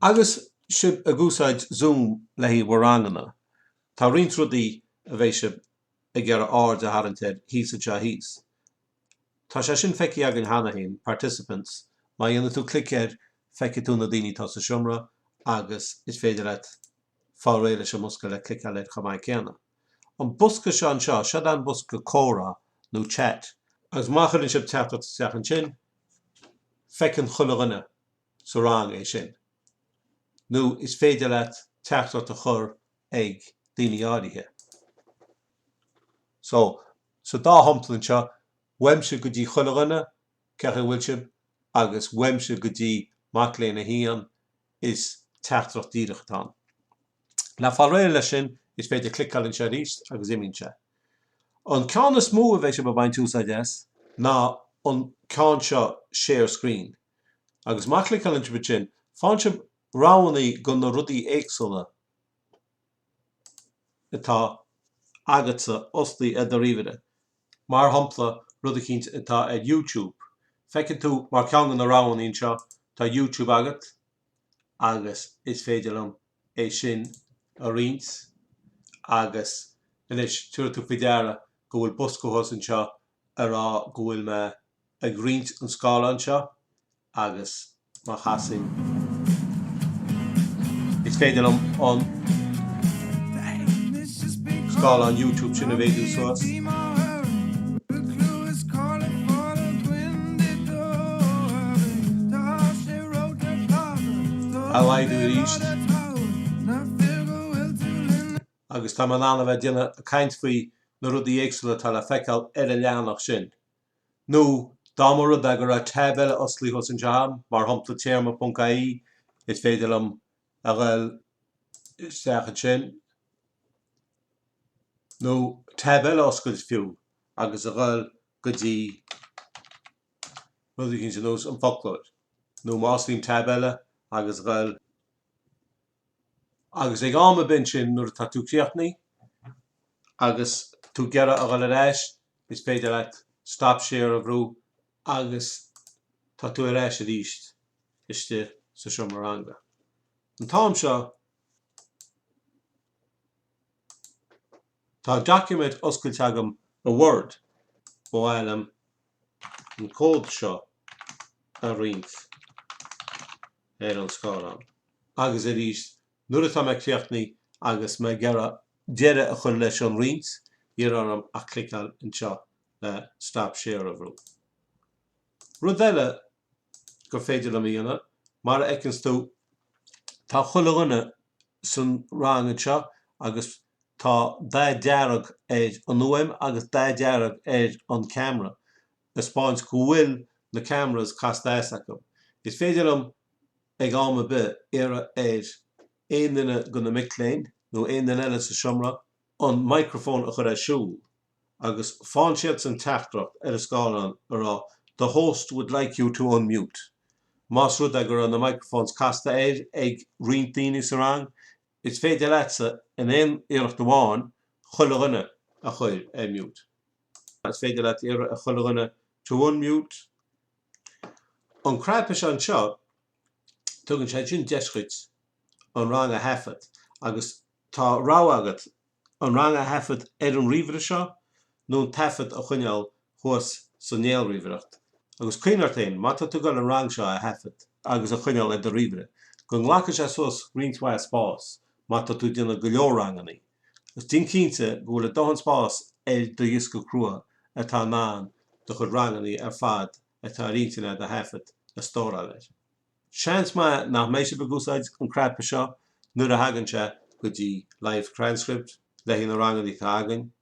Agus sib a gúsáid Zoom lehí warangana. Tá rint rudaí a bheith sib a gcearr áard a harantéid híos a te híos. Tá sé sin feici agan hanahéin, participants, má dhéanana tú clicéir feici tú na daoine tá sa siomra agus is féidir leit fá réile se musca le clic leid chomá ceanna. An busca se an seo, se an busca córa nó chat. Agus máchaann sib teachta teach an sin, feicin chulaghine sa rang é sin. Nó is féidir leit teachta a chur ag daoine áirithe. So dá hamplann seo, weimse go dtí chulaghine cecha bhfuil sib, agus weimse go dtí mac léana hían is teachtrach díreachtán. Le fá réile lei sin is féidir clicáil se ríist agus imínse. An ceanna smó a bheith sib a bhaint úsáid es ná an ceann seo share screen. Agus má clicáil se sin, fáin sib ráhannaí go na rudaí éagsúla atá agatsa oslaí a dtíobhide. Mar hampla rud a cínte atá ag YouTube. Feicinn tú mar ceann na ráhannaín seo tá YouTube agat, agus is féidir liom é sin a riint, agus inis tuair tú faoi deara go bhfuil buscóthas an seo a rá go bhfuil me ag riint an scála an seo, agus má chasin is féidir liom an scála an YouTube sin a bhéadú suas. A laidú ríist. Agus tá an anna bheith déanana a caint faoi na rudaí éagsúla tá le feiceáil ar a leanach sin. Nó dámar rud a gur a tebeile oslaí chus an team, mar hampla téarma.caí is féidir liom a ghail isteach an sin. Nó tebeile oscail fiú, agus a ghail go dtí rud a cínte nós an folklór. Nó máslín tebeile agus ghail agus ag áma bin sin nuair tá tú críochnaí agus tú gearra a ghail aráis is féidir leit stop share a bhrú agus tá tú aráis a ríist iste sa siomranga. An táim seo tá document oscailte agam a Word ó bhailim an cód seo a riint ar an scáileán. Agus a ríist nuair atá me críochnaí agus me gearra deire a chur leis an riint, dír anam a clicáil an seo le stop share a bhrú. Rud eile gur féidir le míonna, mar eicins tú tá chulaghine san rang an seo agus tá dearag an nuaim agus dearag an camera. Is spáins go bhfuil na cameras castáis agam. Is féidir ag áma bit ar éon duine go na micléin nó éon duine eile sa siomra an microphone a chur é siúil. Agus fáin siad san teachtracht ar a scáileán ará the host would like you to unmute. Más rud a gur an na microphones casta ag riint daoine sa rang, is féidir leitsa in éon iirecht amháin chulaghine a chuir é mute. Is féidir leit a chulaghine to unmute. An craipis an seo tugann sé sin deischuit an rang a hafad, agus tá rá agat an rang a hafad ar an ríomhre seo nó an tafad a chuineáil thuas san néalríomhreacht. Agus cuineartain, má tá tú gal an rang seo a hafad agus a chuineáil ar do ríomhre. Go nglacha sé suas rionthá spás, má tá tú déanana go leor ranganí. Agus tín cínte go bhfuil a dóhan spás ar do dhiosca crua atá náin do chud ranganí ar fad atá riachtaine a hafad a stóra leis. Seans má nach mééis se begúsáid an craipis seo nuair a hagann sé go dtí live transcript le hí na ranganí tá agan,